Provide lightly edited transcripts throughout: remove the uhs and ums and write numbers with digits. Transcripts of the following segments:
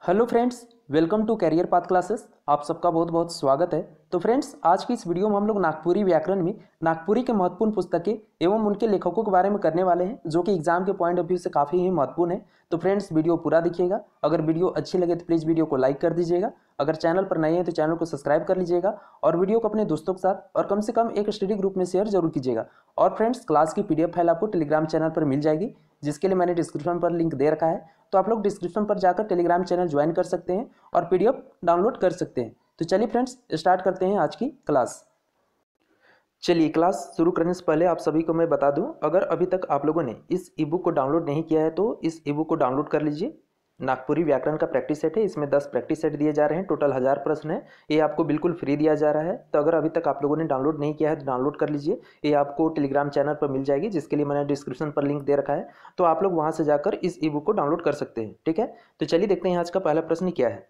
Hello friends, welcome to career path classes. आप सबका बहुत बहुत स्वागत है। तो फ्रेंड्स, आज की इस वीडियो में हम लोग नागपुरी व्याकरण में नागपुरी के महत्वपूर्ण पुस्तकें एवं उनके लेखकों के बारे में करने वाले हैं, जो कि एग्जाम के पॉइंट ऑफ व्यू से काफ़ी ही महत्वपूर्ण है। तो फ्रेंड्स, वीडियो पूरा देखिएगा। अगर वीडियो अच्छी लगे तो प्लीज़ वीडियो को लाइक कर दीजिएगा। अगर चैनल पर नए हैं तो चैनल को सब्सक्राइब कर लीजिएगा और वीडियो को अपने दोस्तों के साथ और कम से कम एक स्टडी ग्रुप में शेयर जरूर कीजिएगा। और फ्रेंड्स, क्लास की PDF फाइल आपको टेलीग्राम चैनल पर मिल जाएगी, जिसके लिए मैंने डिस्क्रिप्शन पर लिंक दे रखा है। तो आप लोग डिस्क्रिप्शन पर जाकर टेलीग्राम चैनल ज्वाइन कर सकते हैं और PDF डाउनलोड कर सकते हैं। तो चलिए फ्रेंड्स, स्टार्ट करते हैं आज की क्लास। चलिए, क्लास शुरू करने से पहले आप सभी को मैं बता दूं, अगर अभी तक आप लोगों ने इस ईबुक को डाउनलोड नहीं किया है तो इस ईबुक को डाउनलोड कर लीजिए। नागपुरी व्याकरण का प्रैक्टिस सेट है, इसमें 10 प्रैक्टिस सेट दिए जा रहे हैं, टोटल 1000 प्रश्न है। ये आपको बिल्कुल फ्री दिया जा रहा है। तो अगर अभी तक आप लोगों ने डाउनलोड नहीं किया है तो डाउनलोड कर लीजिए। ये आपको टेलीग्राम चैनल पर मिल जाएगी, जिसके लिए मैंने डिस्क्रिप्शन पर लिंक दे रखा है। तो आप लोग वहाँ से जाकर इस ईबुक को डाउनलोड कर सकते हैं। ठीक है, तो चलिए देखते हैं आज का पहला प्रश्न क्या है।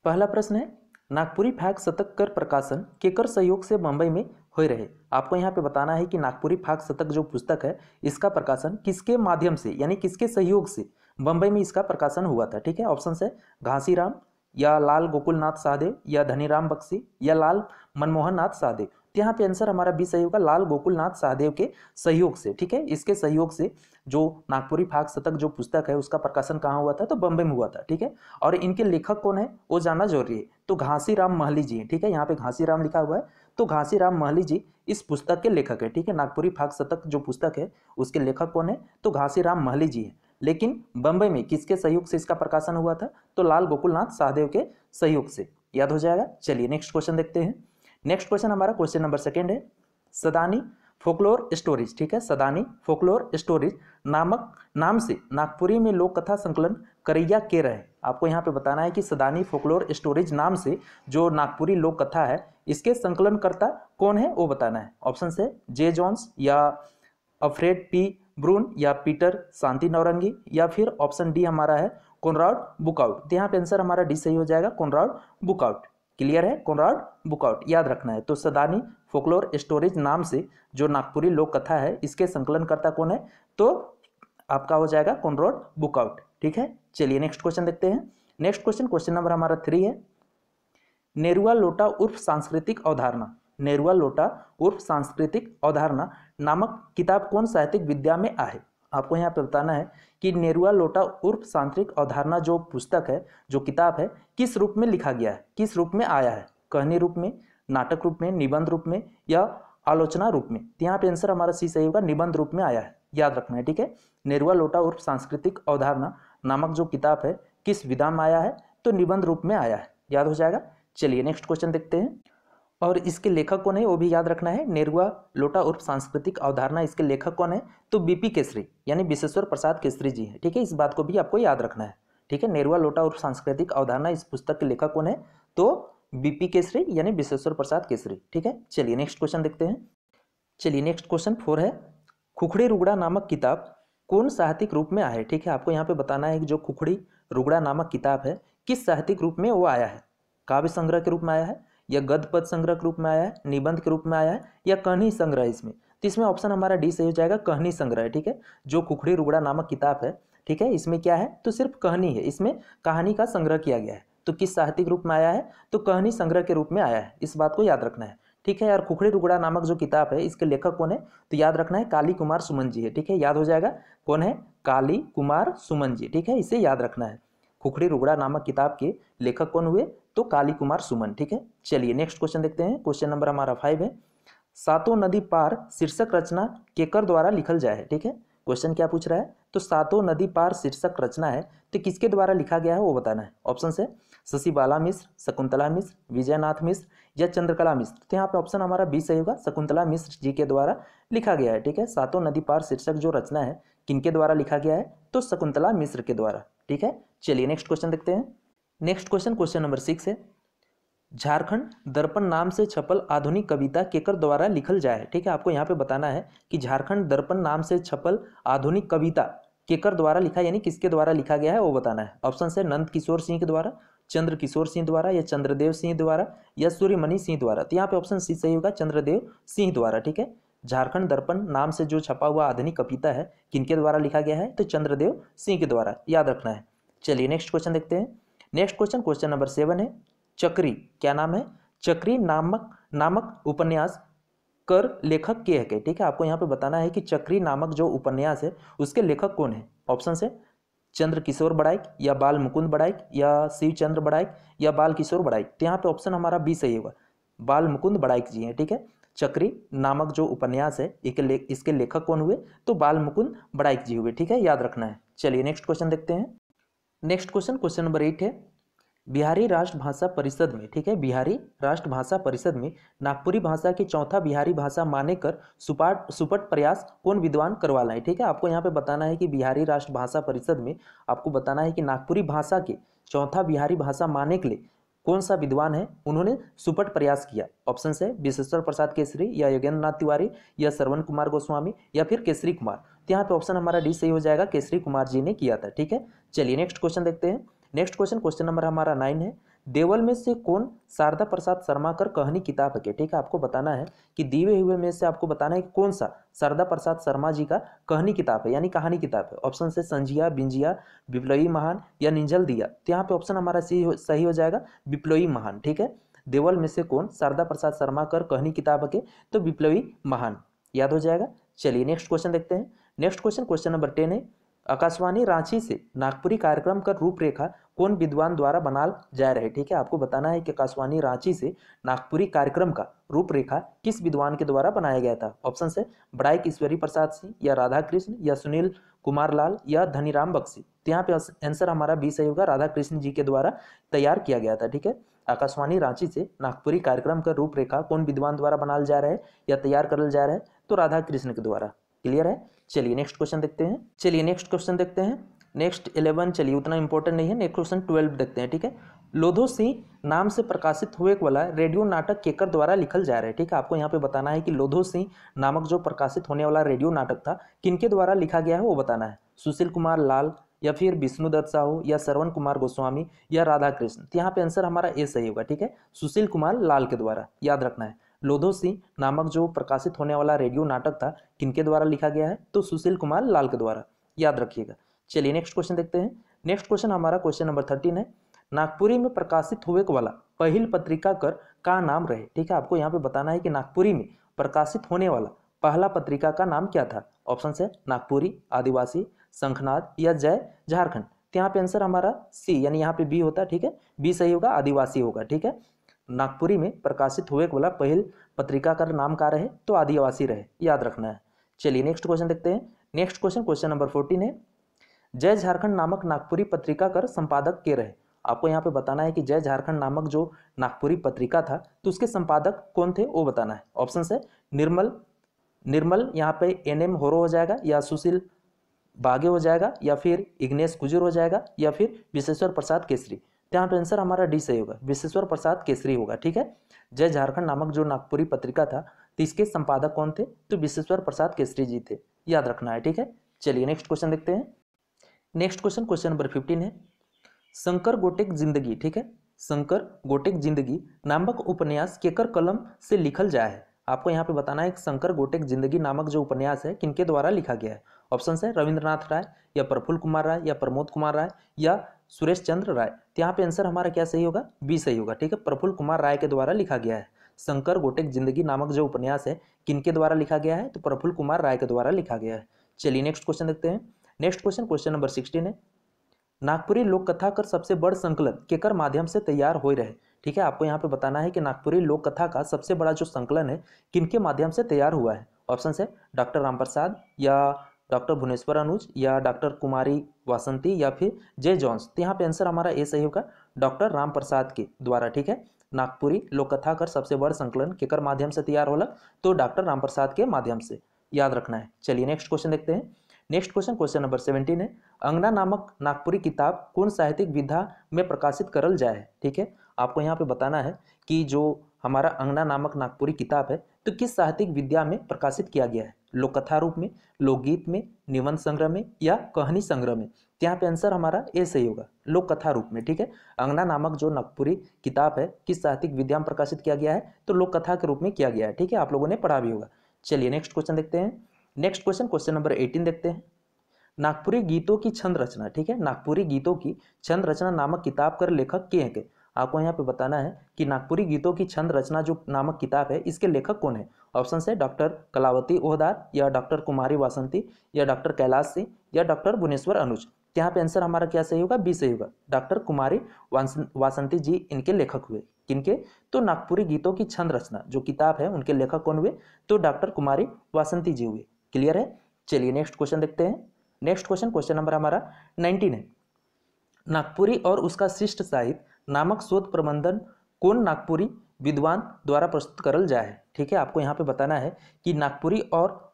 पहला प्रश्न है, नागपुरी फाग शतक कर प्रकाशन केकर सहयोग से मुंबई में हो रहे। आपको यहाँ पे बताना है कि नागपुरी फाग शतक जो पुस्तक है, इसका प्रकाशन किसके माध्यम से यानी किसके सहयोग से मुंबई में इसका प्रकाशन हुआ था। ठीक है, ऑप्शन है घासीराम या लाल गोकुलनाथ सहदेव या धनीराम बख्शी या लाल मनमोहन नाथ सहदेव। तो यहाँ पे आंसर हमारा बी सही होगा, लाल गोकुलनाथ सहदेव के सहयोग से। ठीक है, इसके सहयोग से जो नागपुरी फाग शतक जो पुस्तक है उसका प्रकाशन कहाँ हुआ था, तो बम्बई में हुआ था। ठीक है, और इनके लेखक कौन है वो जानना जरूरी है। तो घासीराम महली जी हैं। ठीक है, यहाँ पे घासीराम लिखा हुआ है, तो घासीराम महली जी इस पुस्तक के लेखक है। ठीक है, नागपुरी फाग शतक जो पुस्तक है उसके लेखक कौन है, तो घासीराम महली जी है। लेकिन बम्बई में किसके सहयोग से इसका प्रकाशन हुआ था, तो लाल गोकुलनाथ सहदेव के सहयोग से। याद हो जाएगा। चलिए नेक्स्ट क्वेश्चन देखते हैं। नेक्स्ट क्वेश्चन हमारा क्वेश्चन नंबर 2 है, सदानी फोकलोर स्टोरीज। ठीक है, सदानी फोकलोर स्टोरीज नामक नाम से नागपुरी में लोक कथा संकलन करैया के रहे। आपको यहाँ पे बताना है कि सदानी फोकलोर स्टोरीज नाम से जो नागपुरी लोक कथा है इसके संकलनकर्ता कौन है वो बताना है। ऑप्शन है जे जॉन्स या अफ्रेड पी ब्रून या पीटर शांति नौरंगी या फिर ऑप्शन डी हमारा है कोनराड बुकआउट। तो यहाँ पे आंसर हमारा डी सही हो जाएगा, कोनराड बुकआउट। क्लियर है, कोनराड बुकआउट याद रखना है। तो सदानी फोकलोर स्टोरीज नाम से जो नागपुरी लोक कथा है इसके संकलनकर्ता कौन है, तो आपका हो जाएगा कोनराड बुकआउट। ठीक है, चलिए नेक्स्ट क्वेश्चन देखते हैं। नेक्स्ट क्वेश्चन, क्वेश्चन नंबर हमारा 3 है, नेरुआ लोटा उर्फ सांस्कृतिक अवधारणा। नेरुआ लोटा उर्फ सांस्कृतिक अवधारणा नामक किताब कौन साहित्यिक विद्या में आहे। आपको यहाँ पे बताना है कि नेरुआ लोटा उर्फ सांस्कृतिक अवधारणा जो पुस्तक है, जो किताब है, किस रूप में लिखा गया है, किस रूप में आया है, कहानी रूप में, नाटक रूप में, निबंध रूप में या आलोचना रूप में। तो यहाँ पे आंसर हमारा सी सही होगा, निबंध रूप में आया है। याद रखना है। ठीक है, नेरुआ लोटा उर्फ सांस्कृतिक अवधारणा नामक जो किताब है किस विधा में आया है, तो निबंध रूप में आया है। याद हो जाएगा। चलिए नेक्स्ट क्वेश्चन देखते हैं, और इसके लेखक कौन है वो भी याद रखना है। नेरुआ लोटा उर्फ सांस्कृतिक अवधारणा, इसके लेखक कौन है, तो बीपी केसरी यानी विश्वेश्वर प्रसाद केसरी जी है। ठीक है, इस बात को भी आपको याद रखना है। ठीक है, नेरुआ लोटा उर्फ सांस्कृतिक अवधारणा इस पुस्तक के लेखक कौन है, तो बीपी केसरी यानी विश्वेश्वर प्रसाद केसरी। ठीक है, चलिए नेक्स्ट क्वेश्चन देखते हैं। चलिए नेक्स्ट क्वेश्चन 4 है, खुखड़ी रुगड़ा नामक किताब कौन साहित्यिक रूप में आया है। ठीक है, आपको यहाँ पे बताना है कि जो खुखड़ी रुगड़ा नामक किताब है किस साहित्यिक रूप में वो आया है। काव्य संग्रह के रूप में आया है या गद्य पद संग्रह के रूप में आया है, निबंध के रूप में आया है या कहानी संग्रह इसमें। तो इसमें ऑप्शन हमारा डी सही हो जाएगा, कहानी संग्रह है। ठीक है, जो खुखड़ी रुगड़ा नामक किताब है, ठीक है, इसमें क्या है, तो सिर्फ कहानी है, इसमें कहानी का संग्रह किया गया है। तो किस साहित्यिक रूप में आया है, तो कहानी संग्रह के रूप में आया है। इस बात को याद रखना है। ठीक है यार, खुखड़ी रुगड़ा नामक जो किताब है इसके लेखक कौन है, तो याद रखना है काली कुमार सुमन जी है। ठीक है, याद हो जाएगा, कौन है, काली कुमार सुमन जी। ठीक है, इसे याद रखना है। खुखड़ी रुगड़ा नामक किताब के लेखक कौन हुए, तो काली कुमार सुमन। ठीक है, चलिए नेक्स्ट क्वेश्चन देखते हैं। क्वेश्चन नंबर हमारा 5 है, सातों नदी पार शीर्षक रचना केकर द्वारा लिखल जाए है। ठीक है, क्वेश्चन क्या पूछ रहा है, तो सातों नदी पार शीर्षक रचना है तो किसके द्वारा लिखा गया है वो बताना है। ऑप्शन है शशिबाला मिश्र, शकुंतला मिश्र, विजयनाथ मिश्र या चंद्रकला मिश्र। तो यहाँ पे ऑप्शन हमारा बी सही होगा, शकुंतला मिश्र जी के द्वारा लिखा गया है। ठीक है, सातों नदी पार शीर्षक जो रचना है किनके द्वारा लिखा गया है, तो शकुंतला मिश्र के द्वारा। ठीक है, चलिए नेक्स्ट क्वेश्चन देखते हैं। नेक्स्ट क्वेश्चन, क्वेश्चन नंबर 6 है, झारखंड दर्पण नाम से छपल आधुनिक कविता केकर द्वारा लिखल जाए। ठीक है, आपको यहाँ पे बताना है कि झारखंड दर्पण नाम से छपल आधुनिक कविता केकर द्वारा लिखा यानी किसके द्वारा लिखा गया है वो बताना है। ऑप्शन है नंद किशोर सिंह के द्वारा, चंद्र किशोर सिंह द्वारा या चंद्रदेव सिंह द्वारा या सूर्यमणि सिंह द्वारा। तो यहाँ पे ऑप्शन सी सही होगा, चंद्रदेव सिंह द्वारा। ठीक है, झारखंड दर्पण नाम से जो छपा हुआ आधुनिक कविता है किनके द्वारा लिखा गया है, तो चंद्रदेव सिंह के द्वारा। याद रखना है। चलिए नेक्स्ट क्वेश्चन देखते हैं। नेक्स्ट क्वेश्चन, क्वेश्चन नंबर 7 है चक्री, क्या नाम है, चक्री नामक उपन्यास कर लेखक के है के। ठीक है, आपको यहाँ पे बताना है कि चक्री नामक जो उपन्यास है उसके लेखक कौन है। ऑप्शन है चंद्र किशोर बड़ाइक या बाल मुकुंद बड़ाइक या शिव चंद्र बड़ाइक या बाल किशोर बड़ाइक। तो यहाँ पे ऑप्शन हमारा बी सही होगा, बाल मुकुंद बड़ाइक जी हैं। ठीक है, चक्री नामक जो उपन्यास है इसके लेखक कौन हुए, तो बाल मुकुंद बड़ाइक जी हुए। ठीक है, याद रखना है। चलिए नेक्स्ट क्वेश्चन देखते हैं। नेक्स्ट क्वेश्चन, क्वेश्चन नंबर 8 है बिहारी राष्ट्रभाषा परिषद में, ठीक है, बिहारी राष्ट्रभाषा परिषद में नागपुरी भाषा की चौथा बिहारी भाषा माने कर सुपट प्रयास कौन विद्वान करवाला है। ठीक है, आपको यहाँ पे बताना है कि बिहारी राष्ट्रभाषा परिषद में आपको बताना है कि नागपुरी भाषा के चौथा बिहारी भाषा माने के लिए कौन सा विद्वान है उन्होंने सुपट प्रयास किया। ऑप्शन है विश्वेश्वर प्रसाद केसरी या योगेंद्र नाथ तिवारी या श्रवण कुमार गोस्वामी या फिर केसरी कुमार। तो यहाँ पे ऑप्शन हमारा डी सही हो जाएगा, केसरी कुमार जी ने किया था। ठीक है, चलिए नेक्स्ट क्वेश्चन देखते हैं। नेक्स्ट क्वेश्चन, क्वेश्चन नंबर हमारा 9 है देवल में से कौन शारदा प्रसाद शर्मा कर कहानी किताब है। ठीक है, आपको बताना है कि दिए हुए में से आपको बताना है कि कौन सा शारदा प्रसाद शर्मा जी का कहानी किताब है, यानी कहानी किताब है। ऑप्शन से संजिया, बिंजिया, विप्लवी महान या निंजल दिया। तो यहाँ पे ऑप्शन हमारा सही हो जाएगा विप्लवी महान। ठीक है, देवल में से कौन शारदा प्रसाद शर्मा कर कहानी किताब है, तो विप्लवी महान याद हो जाएगा। चलिए नेक्स्ट क्वेश्चन देखते हैं। नेक्स्ट क्वेश्चन, क्वेश्चन नंबर 10 है आकाशवाणी रांची से नागपुरी कार्यक्रम का रूपरेखा कौन विद्वान द्वारा बनाल जा रहे। ठीक है, आपको बताना है कि आकाशवाणी रांची से नागपुरी कार्यक्रम का रूपरेखा किस विद्वान के द्वारा बनाया गया था। ऑप्शन है बड़ाइक ईश्वरी प्रसाद सिंह या राधा कृष्ण या सुनील कुमार लाल या धनीराम बख्शी। तो यहाँ पे आंसर हमारा बी सही होगा, राधा कृष्ण जी के द्वारा तैयार किया गया था। ठीक है, आकाशवाणी रांची से नागपुरी कार्यक्रम का रूपरेखा कौन विद्वान द्वारा बनाल जा रहा है या तैयार करल जा रहा है, तो राधा कृष्ण के द्वारा। क्लियर है। चलिए नेक्स्ट क्वेश्चन देखते हैं। चलिए नेक्स्ट क्वेश्चन देखते हैं। नेक्स्ट 11 चलिए उतना इंपॉर्टेंट नहीं है। नेक्स्ट क्वेश्चन 12 देखते हैं। ठीक है, लोधो सिंह नाम से प्रकाशित हुए वाला रेडियो नाटक केकर द्वारा लिखल जा रहा है। ठीक है, आपको यहाँ पे बताना है कि लोधो सिंह नामक जो प्रकाशित होने वाला रेडियो नाटक था किनके द्वारा लिखा गया है वो बताना है। सुशील कुमार लाल या फिर विष्णुदत्त साहू या श्रवण कुमार गोस्वामी या राधा कृष्ण। तो यहाँ पे आंसर हमारा ए सही होगा। ठीक है, सुशील कुमार लाल के द्वारा याद रखना है। लोधो सिंह नामक जो प्रकाशित होने वाला रेडियो नाटक था किनके द्वारा लिखा गया है, तो सुशील कुमार लाल के द्वारा याद रखिएगा। चलिए नेक्स्ट क्वेश्चन देखते हैं। नेक्स्ट क्वेश्चन हमारा क्वेश्चन नंबर 13 है नागपुरी में प्रकाशित हुए वाला पहल पत्रिका कर का नाम रहे। ठीक है, आपको यहाँ पे बताना है कि नागपुरी में प्रकाशित होने वाला पहला पत्रिका का नाम क्या था। ऑप्शन है नागपुरी, आदिवासी, शंखनाद या जय झारखंड। तो यहाँ पे आंसर हमारा सी यानी यहाँ पे बी होता है। ठीक है, बी सही होगा, आदिवासी होगा। ठीक है, नागपुरी में प्रकाशित हुए वाला पहल पत्रिका का नाम क्या रहे, तो आदिवासी रहे, याद रखना है। चलिए नेक्स्ट क्वेश्चन देखते हैं। नेक्स्ट क्वेश्चन, क्वेश्चन नंबर 14 है जय झारखंड नामक नागपुरी पत्रिका कर संपादक के रहे। आपको यहाँ पे बताना है कि जय झारखंड नामक जो नागपुरी पत्रिका था तो उसके संपादक कौन थे वो बताना है। ऑप्शन है निर्मल यहाँ पे NM होरो हो जाएगा या सुशील बागे हो जाएगा या फिर इग्नेश कुजूर हो जाएगा या फिर विश्वेश्वर प्रसाद केसरी। यहाँ पे आंसर हमारा डी सही होगा, विश्वेश्वर प्रसाद केसरी होगा। ठीक है, जय झारखंड नामक जो नागपुरी पत्रिका था तो इसके संपादक कौन थे, तो विश्वेश्वर प्रसाद केसरी जी थे, याद रखना है। ठीक है, चलिए नेक्स्ट क्वेश्चन देखते हैं। नेक्स्ट क्वेश्चन, क्वेश्चन नंबर 15 है शंकर गोटेक जिंदगी। ठीक है, शंकर गोटेक जिंदगी नामक उपन्यास केकर कलम से लिखल जाए है। आपको यहाँ पे बताना है कि शंकर गोटेक जिंदगी नामक जो उपन्यास है किनके द्वारा लिखा गया है। ऑप्शन है रविंद्रनाथ राय या प्रफुल्ल कुमार राय या प्रमोद कुमार राय या सुरेश चंद्र राय। तो यहाँ पे आंसर हमारा क्या सही होगा, बी सही होगा। ठीक है, प्रफुल्ल कुमार राय के द्वारा लिखा गया है। शंकर गोटेक जिंदगी नामक जो उपन्यास है किनके द्वारा लिखा गया है, तो प्रफुल्ल कुमार राय के द्वारा लिखा गया है। चलिए नेक्स्ट क्वेश्चन देखते हैं। नेक्स्ट क्वेश्चन, क्वेश्चन नंबर 16 है नागपुरी लोक कथा कर सबसे बड़ संकलन केकर माध्यम से तैयार हो रहे। ठीक है, आपको यहाँ पे बताना है कि नागपुरी लोक कथा का सबसे बड़ा जो संकलन है किनके माध्यम से तैयार हुआ है। ऑप्शन है डॉक्टर रामप्रसाद या डॉक्टर भुवनेश्वर अनुज या डॉक्टर कुमारी वासंती या फिर जे जॉन्स। तो यहाँ पे आंसर हमारा ए सही होगा, डॉक्टर रामप्रसाद के द्वारा। ठीक है, नागपुरी लोक कथा कर सबसे बड़ संकलन केकर माध्यम से तैयार होला, तो डॉक्टर रामप्रसाद के माध्यम से, याद रखना है। चलिए नेक्स्ट क्वेश्चन देखते हैं। नेक्स्ट क्वेश्चन, क्वेश्चन नंबर 17 है अंगना नामक नागपुरी किताब कौन साहित्यिक विधा में प्रकाशित करल जाए। ठीक है, आपको यहाँ पे बताना है कि जो हमारा अंगना नामक नागपुरी किताब है तो किस साहित्यिक विद्या में प्रकाशित किया गया है, लोक कथा रूप में, लोकगीत में, निबंध संग्रह में या कहानी संग्रह में। तो यहाँ पे आंसर हमारा ए सही होगा, लोक कथा रूप में। ठीक है, अंगना नामक जो नागपुरी किताब है किस साहित्यिक विद्या में प्रकाशित किया गया है, तो लोक कथा के रूप में किया गया है। ठीक है, आप लोगों ने पढ़ा भी होगा। चलिए नेक्स्ट क्वेश्चन देखते हैं। नेक्स्ट क्वेश्चन, क्वेश्चन नंबर 18 देखते हैं। नागपुरी गीतों की छंद रचना, ठीक है, नागपुरी गीतों की छंद रचना नामक किताब कर लेखक के हैं के। आपको यहाँ पे बताना है कि नागपुरी गीतों की छंद रचना जो नामक किताब है इसके लेखक कौन है। ऑप्शन है डॉक्टर कलावती ओहदार, या डॉक्टर कुमारी वासंती, या डॉक्टर कैलाश सिंह, या डॉक्टर भुवनेश्वर अनुज। यहाँ पे आंसर हमारा क्या सही होगा, बी सही होगा, डॉक्टर कुमारी वासंती जी इनके लेखक हुए। किनके, तो नागपुरी गीतों की छंद रचना जो किताब है उनके लेखक कौन हुए, तो डॉक्टर कुमारी वासंती जी हुए। क्लियर है। चलिए नेक्स्ट क्वेश्चन देखते हैं। नेक्स्ट क्वेश्चन, क्वेश्चन नंबर हमारा 19 है। नागपुरी और उसका शिष्ट साहित्य नामक शोध प्रबंधन कौन नागपुरी विद्वान द्वारा प्रस्तुत करल जाए है। ठीक है, आपको यहाँ पे बताना है कि नागपुरी और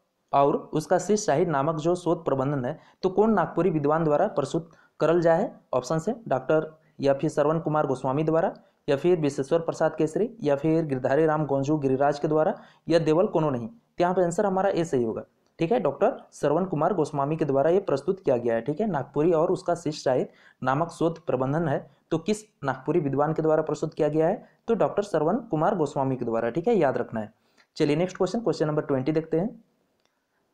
उसका शिष्ट साहित्य नामक जो शोध प्रबंधन है तो कौन नागपुरी विद्वान द्वारा प्रस्तुत करल जाए है। ऑप्शन है डॉक्टर या फिर श्रवण कुमार गोस्वामी द्वारा, या फिर विश्वेश्वर प्रसाद केसरी, या फिर गिरधारी राम गोंजू गिरिराज के द्वारा, या देवल कोनो नहीं। तो यहाँ पे आंसर हमारा ए सही होगा। ठीक है, डॉक्टर श्रवण कुमार गोस्वामी के द्वारा ये प्रस्तुत किया गया है। ठीक है, नागपुरी और उसका शिष्ट साहित्य नामक शोध प्रबंधन है तो किस नागपुरी विद्वान के द्वारा प्रस्तुत किया गया है, तो डॉक्टर श्रवण कुमार गोस्वामी के द्वारा। ठीक है, याद रखना है। चलिए नेक्स्ट क्वेश्चन, क्वेश्चन नंबर 20 देखते हैं।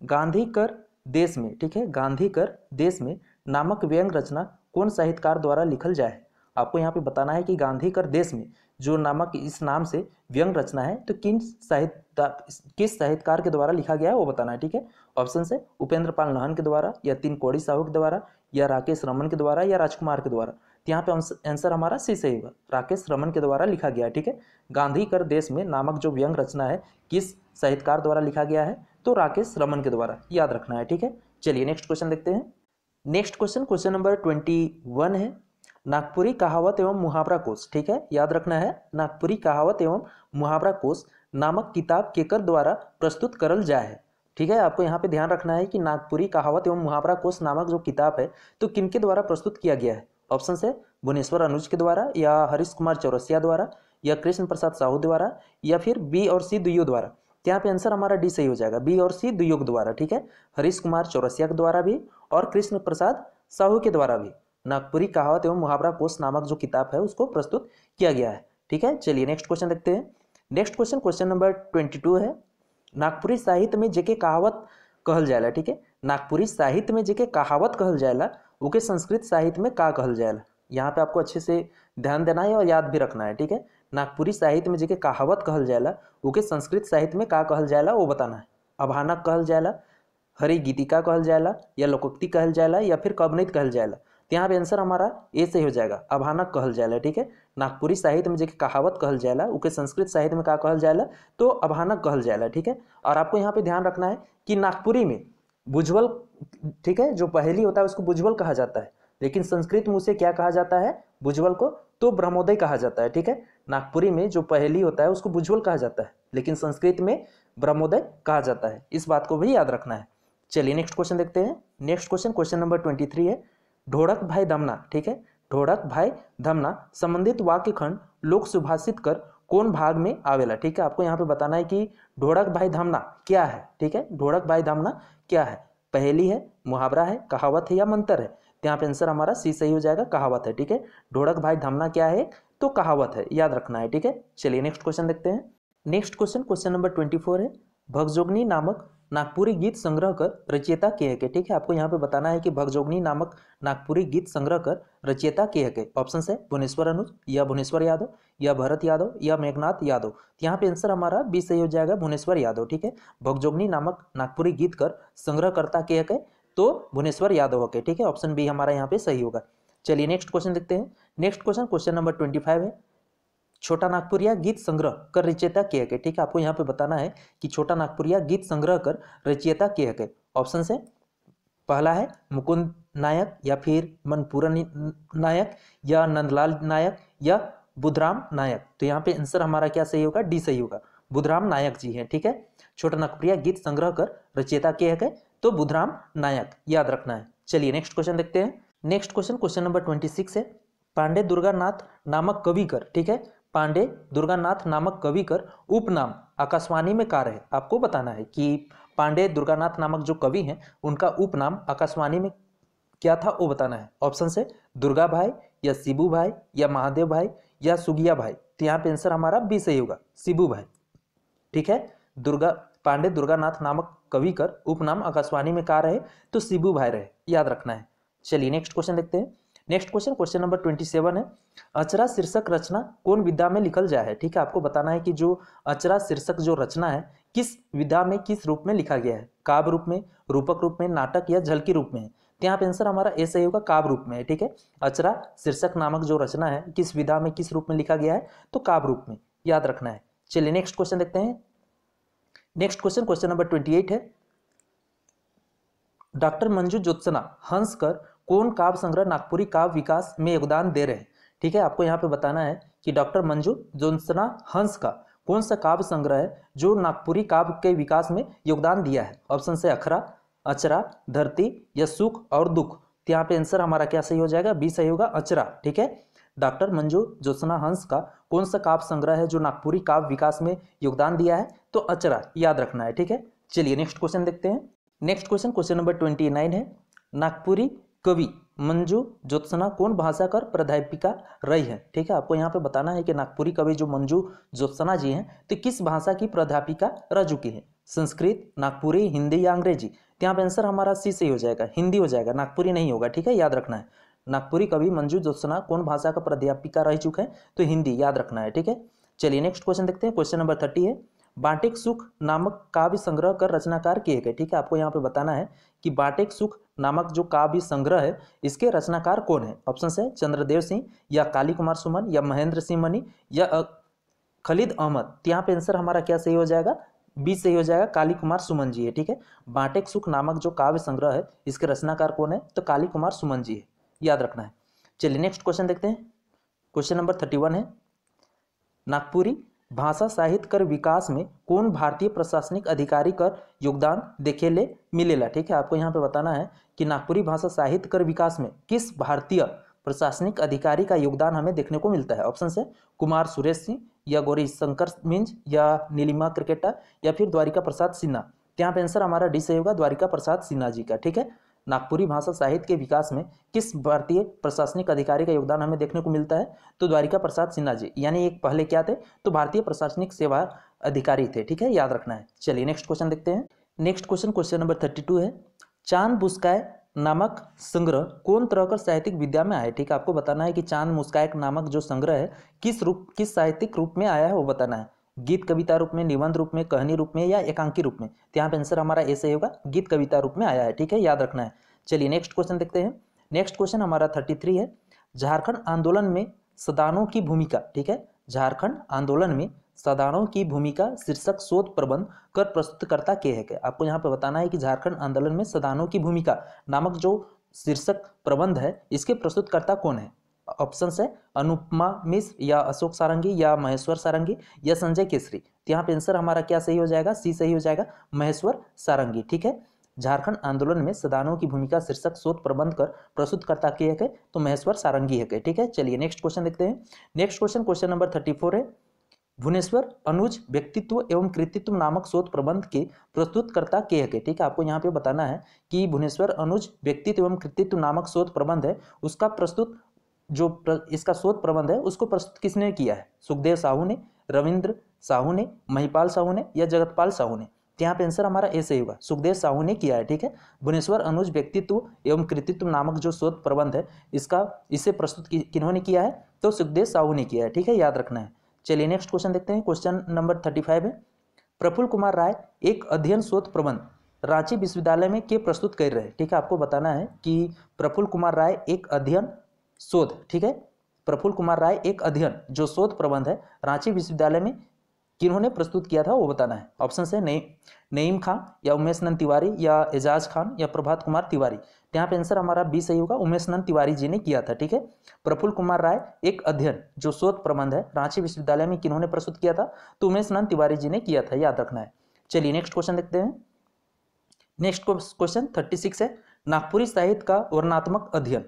गांधी कर देश में, ठीक है, गांधी कर देश में नामक व्यंग रचना कौन साहित्यकार द्वारा लिखल जाए। आपको यहाँ पे बताना है कि गांधी कर देश में जो नामक इस नाम से व्यंग रचना है तो किस साहित्यकार के द्वारा लिखा गया है वो बताना है। ठीक है, ऑप्शन है उपेंद्र पाल नाहन के द्वारा, या तीन कोड़ी साहू के द्वारा, या राकेश रमन के द्वारा, या राजकुमार के द्वारा। तो यहाँ पे आंसर हमारा सी सही होगा, राकेश रमन के द्वारा लिखा गया है। ठीक है, गांधी कर देश में नामक जो व्यंग रचना है किस साहित्यकार द्वारा लिखा गया है, तो राकेश रमन के द्वारा, याद रखना है। ठीक है, चलिए नेक्स्ट क्वेश्चन देखते हैं। नेक्स्ट क्वेश्चन, क्वेश्चन नंबर 21 है। नागपुरी कहावत एवं मुहावरा कोश, ठीक है, याद रखना है, नागपुरी कहावत एवं मुहावरा कोश नामक किताब केकर द्वारा प्रस्तुत करल जाए है। ठीक है, आपको यहाँ पे ध्यान रखना है कि नागपुरी कहावत एवं मुहावरा कोश नामक जो किताब है तो किनके द्वारा प्रस्तुत किया गया है। ऑप्शन है भुवनेश्वर अनुज के द्वारा, या हरीश कुमार चौरसिया द्वारा, या कृष्ण प्रसाद साहू द्वारा, या फिर बी और सी दुयो द्वारा। यहाँ पे आंसर हमारा डी सही हो जाएगा, बी और सी दुयोग द्वारा। ठीक है, हरीश कुमार चौरसिया के द्वारा भी और कृष्ण प्रसाद साहू के द्वारा भी नागपुरी कहावत एवं मुहावरा कोश नामक जो किताब है उसको प्रस्तुत किया गया है। ठीक है, चलिए नेक्स्ट क्वेश्चन देखते हैं। नेक्स्ट क्वेश्चन, क्वेश्चन नंबर 22 है। नागपुरी साहित्य में जेके कहावत कहल जाएला, ठीक है, नागपुरी साहित्य में जेके कहावत कहल जाएला ओके संस्कृत साहित्य में का कहल जाएला। यहाँ पे आपको अच्छे से ध्यान देना है और याद भी रखना है। ठीक है, नागपुरी साहित्य में जेके कहावत कहल जाएला ओके संस्कृत साहित्य में का कहल जाएला वो बताना है। अभानक कहल जाएला, हरि गीतिका कहल जाएला, या लोकोक्ति कहल जाएला, या फिर कवनित कहल जाएला। तो यहाँ पे आंसर हमारा ए सही हो जाएगा, अभानक कहल जाएला। ठीक है, नागपुरी साहित्य में जो कहावत कहल जाएला उके संस्कृत साहित्य में का कहल जाएला, तो अभानक कहल जाएला। ठीक है, और आपको यहाँ पे ध्यान रखना है कि नागपुरी में भुजबल, ठीक है, जो पहेली होता है उसको भुजबल कहा जाता है, लेकिन संस्कृत में उसे क्या कहा जाता है, भुजबल को, तो ब्रह्मोदय कहा जाता है। ठीक है, नागपुरी में जो पहेली होता है उसको भुजबल कहा जाता है, लेकिन संस्कृत में ब्रह्मोदय कहा जाता है। इस बात को भी याद रखना है। चलिए नेक्स्ट क्वेश्चन देखते हैं। नेक्स्ट क्वेश्चन, क्वेश्चन नंबर 23 है। ढोड़क भाई धमना, ठीक है, ढोड़क भाई धमना संबंधित वाक्य खंड लोक सुभाषित कर कौन भाग में आवेला। ठीक है, आपको यहाँ पे बताना है कि ढोड़क भाई धमना क्या है। ठीक है, ढोड़क भाई धमना क्या है, पहेली है, मुहावरा है, कहावत है, या मंत्र है। तो यहाँ पे आंसर हमारा सी सही हो जाएगा, कहावत है। ठीक है, ढोड़क भाई धमना क्या है, तो कहावत है, याद रखना है। ठीक है, चलिए नेक्स्ट क्वेश्चन देखते हैं। नेक्स्ट क्वेश्चन, क्वेश्चन नंबर 24 है। भगजोगनी नामक नागपुरी गीत संग्रह कर रचयिता के है के। ठीक है, आपको यहाँ पे बताना है कि भगजोगनी नामक नागपुरी गीत संग्रह कर रचयिता के है के। ऑप्शन है भुवनेश्वर अनुज, या भुवनेश्वर यादव, या भरत यादव, या मेघनाथ यादव। तो यहाँ पे आंसर हमारा बी सही हो जाएगा, भुवनेश्वर यादव। ठीक है, भगजोगनी नामक नागपुरी गीत कर संग्रहकर्ता के है के, तो भुवनेश्वर यादव के। ठीक है, ऑप्शन बी हमारा यहाँ पे सही होगा। चलिए नेक्स्ट क्वेश्चन देखते हैं। नेक्स्ट क्वेश्चन, क्वेश्चन नंबर 25 है। छोटा नागपुरिया गीत संग्रह कर रचयिता के है। ठीक है, आपको यहाँ पे बताना है कि छोटा नागपुरिया गीत संग्रह कर रचयिता के है। ऑप्शन है, पहला है मुकुंद नायक, या फिर मनपूरन नायक, या नंदलाल नायक, या बुधराम नायक। तो यहाँ पे आंसर हमारा क्या सही होगा, डी सही होगा, बुधराम नायक जी हैं। ठीक है, छोटा नागपुरिया गीत संग्रह कर रचयिता के है तो बुधराम नायक, याद रखना है। चलिए नेक्स्ट क्वेश्चन देखते हैं। नेक्स्ट क्वेश्चन, क्वेश्चन नंबर 26 है। पांडे दुर्गानाथ नामक कवि कर, ठीक है, पांडे दुर्गानाथ नामक कवि कर उपनाम आकाशवाणी में कार्य है। आपको बताना है कि पांडे दुर्गानाथ नामक जो कवि हैं उनका उपनाम आकाशवाणी में क्या था वो बताना है। ऑप्शन है दुर्गा भाई, या शिबू भाई, या महादेव भाई, या सुगिया भाई। तो यहाँ पे आंसर हमारा बी सही होगा, शिबू भाई। ठीक है, पांडे दुर्गानाथ नामक कवि कर, उपनाम आकाशवाणी में का रहे तो शिबू भाई रहे, याद रखना है। चलिए नेक्स्ट क्वेश्चन देखते हैं। नेक्स्ट क्वेश्चन, क्वेश्चन नंबर 27 है, अचरा शीर्षक रचना कौन विधा में लिखल जाए है। ठीक है, आपको बताना है कि जो अचरा शीर्षक जो रचना है किस विधा में, किस रूप में लिखा गया है। काव्य रूप में, रूपक रूप में, नाटक या झलकी रूप में है। तो यहाँ पे आंसर हमारा ए सही होगा, काव्य रूप में है। ठीक है, अचरा शीर्षक नामक जो रचना है किस विधा में, किस रूप में लिखा गया है, तो काव्य रूप में, याद रखना है। चलिए नेक्स्ट क्वेश्चन देखते हैं। नेक्स्ट क्वेश्चन, क्वेश्चन नंबर 28 है, डॉक्टर मंजू ज्योत्सना हंसकर कौन काव्य संग्रह नागपुरी काव्य विकास में योगदान दे रहे हैं। ठीक है, आपको यहाँ पे बताना है कि डॉक्टर मंजू ज्योत्सना हंस का कौन सा काव्य संग्रह है जो नागपुरी काव्य के विकास में योगदान दिया है। ऑप्शन से अखरा, अचरा, धरती या सुख और दुख। तो यहाँ पे आंसर हमारा क्या सही हो जाएगा, बी सही होगा, अचरा। ठीक है, डॉक्टर मंजू ज्योत्सना हंस का कौन सा काव्य संग्रह है जो नागपुरी काव्य विकास में योगदान दिया है, तो अचरा, याद रखना है। ठीक है, चलिए नेक्स्ट क्वेश्चन देखते हैं। नेक्स्ट क्वेश्चन, क्वेश्चन नंबर 29 है, नागपुरी कवि मंजू ज्योत्सना कौन भाषा कर प्राध्यापिका रही है। ठीक है, आपको यहाँ पे बताना है कि नागपुरी कवि जो मंजू ज्योत्सना जी हैं तो किस भाषा की प्राध्यापिका रह चुकी है। संस्कृत, नागपुरी, हिंदी या अंग्रेजी। तो यहाँ पे आंसर हमारा सी सही हो जाएगा, हिंदी हो जाएगा, नागपुरी नहीं होगा। ठीक है, याद रखना है। नागपुरी कवि मंजू ज्योत्सना कौन भाषा का प्राध्यापिका रह चुका है, तो हिंदी, याद रखना है। ठीक है, चलिए नेक्स्ट क्वेश्चन देखते हैं। क्वेश्चन नंबर 30 है, बाटेक सुख नामक काव्य संग्रह कर रचनाकार किए गए। ठीक है, आपको यहाँ पे बताना है कि बाटेक सुख नामक जो काव्य संग्रह है इसके रचनाकार कौन है। ऑप्शन है चंद्रदेव सिंह या काली कुमार सुमन या महेंद्र सिंह मनी या खलीद अहमद। तो यहाँ पे आंसर हमारा क्या सही हो जाएगा, बी सही हो जाएगा, काली कुमार सुमन जी है। ठीक है, बाटेक सुख नामक जो काव्य संग्रह है इसके रचनाकार कौन है, तो काली कुमार सुमन जी है, याद रखना है। चलिए नेक्स्ट क्वेश्चन देखते हैं। क्वेश्चन नंबर 31 है, नागपुरी भाषा साहित्य कर विकास में कौन भारतीय प्रशासनिक अधिकारी कर योगदान देखेले मिलेला। ठीक है, आपको यहाँ पे बताना है कि नागपुरी भाषा साहित्य कर विकास में किस भारतीय प्रशासनिक अधिकारी का योगदान हमें देखने को मिलता है। ऑप्शन है कुमार सुरेश सिंह या गौरी शंकर मिंज या नीलिमा क्रिकेटा या फिर द्वारिका प्रसाद सिन्हा। तो यहाँ पे आंसर हमारा डी सही होगा, द्वारिका प्रसाद सिन्हा जी का। ठीक है, नागपुरी भाषा साहित्य के विकास में किस भारतीय प्रशासनिक अधिकारी का योगदान हमें देखने को मिलता है, तो द्वारिका प्रसाद सिन्हा जी, यानी एक पहले क्या थे, तो भारतीय प्रशासनिक सेवा अधिकारी थे। ठीक है, याद रखना है। चलिए नेक्स्ट क्वेश्चन देखते हैं। नेक्स्ट क्वेश्चन, क्वेश्चन नंबर 32 है, चांद बुस्काय नामक संग्रह कौन तरह कर साहित्यिक विद्या में आया। ठीक है, आपको बताना है कि चांद मुस्काय नामक जो संग्रह है किस साहित्यिक रूप में आया है, वो बताना है। गीत कविता रूप में, निबंध रूप में, कहानी रूप में या एकांकी रूप में। तो यहाँ पे आंसर हमारा ऐसे होगा, गीत कविता रूप में आया है। ठीक है, याद रखना है। चलिए नेक्स्ट क्वेश्चन देखते हैं। नेक्स्ट क्वेश्चन हमारा 33 है, झारखंड आंदोलन में सदानों की भूमिका। ठीक है, झारखंड आंदोलन में सदानों की भूमिका शीर्षक शोध प्रबंध कर प्रस्तुतकर्ता के है। आपको यहाँ पे बताना है कि झारखंड आंदोलन में सदानों की भूमिका नामक जो शीर्षक प्रबंध है इसके प्रस्तुतकर्ता कौन है। ऑप्शन है अनुपमा मिश्र या अशोक सारंगी या महेश्वर सारंगी या संजय केसरी। तो यहाँ पे आंसर हमारा क्या सही हो जाएगा, सी सही हो जाएगा, महेश्वर सारंगी। ठीक है, झारखंड आंदोलन में सदानों की भूमिका शीर्षक शोध प्रबंध कर प्रस्तुतकर्ता के है तो महेश्वर सारंगी है। ठीक है, चलिए नेक्स्ट क्वेश्चन देखते हैं। नेक्स्ट क्वेश्चन, क्वेश्चन नंबर 34 है, भुवनेश्वर अनुज व्यक्तित्व एवं कृतित्व नामक शोध प्रबंध के प्रस्तुतकर्ता के है। ठीक है, आपको यहाँ पे बताना है कि भुवनेश्वर अनुज व्यक्तित्व एवं कृतित्व नामक शोध प्रबंध है उसका प्रस्तुत इसका शोध प्रबंध है उसको प्रस्तुत किसने किया है। सुखदेव साहू ने, रविंद्र साहू ने, महिपाल साहू ने या जगतपाल साहू ने। तो यहाँ पे आंसर हमारा ऐसे ही होगा, सुखदेव साहू ने किया है। ठीक है, भुवनेश्वर अनुज व्यक्तित्व एवं कृतित्व नामक जो शोध प्रबंध है इसे प्रस्तुत किन्होंने किया है, तो सुखदेव साहू ने किया है। ठीक है, याद रखना है। चलिए नेक्स्ट क्वेश्चन देखते हैं। क्वेश्चन नंबर 35 है, प्रफुल्ल कुमार राय एक अध्ययन शोध प्रबंध रांची विश्वविद्यालय में के प्रस्तुत कर रहे हैं। ठीक है, आपको बताना है कि प्रफुल्ल कुमार राय एक अध्ययन शोध, ठीक है, प्रफुल्ल कुमार राय एक अध्ययन जो शोध प्रबंध है रांची विश्वविद्यालय में किन्होंने प्रस्तुत किया था वो बताना है। ऑप्शन है नईम खान या उमेश नंद तिवारी या एजाज खान या प्रभात कुमार तिवारी। यहाँ पे आंसर हमारा बी सही होगा, उमेश नंद तिवारी जी ने किया था। ठीक है, प्रफुल्ल कुमार राय एक अध्ययन जो शोध प्रबंध है रांची विश्वविद्यालय में किन्होंने प्रस्तुत किया था, तो उमेश नंद तिवारी जी ने किया था, याद रखना है। चलिए नेक्स्ट क्वेश्चन देखते हैं। नेक्स्ट क्वेश्चन 36 है, नागपुरी साहित्य का वर्णनात्मक अध्ययन।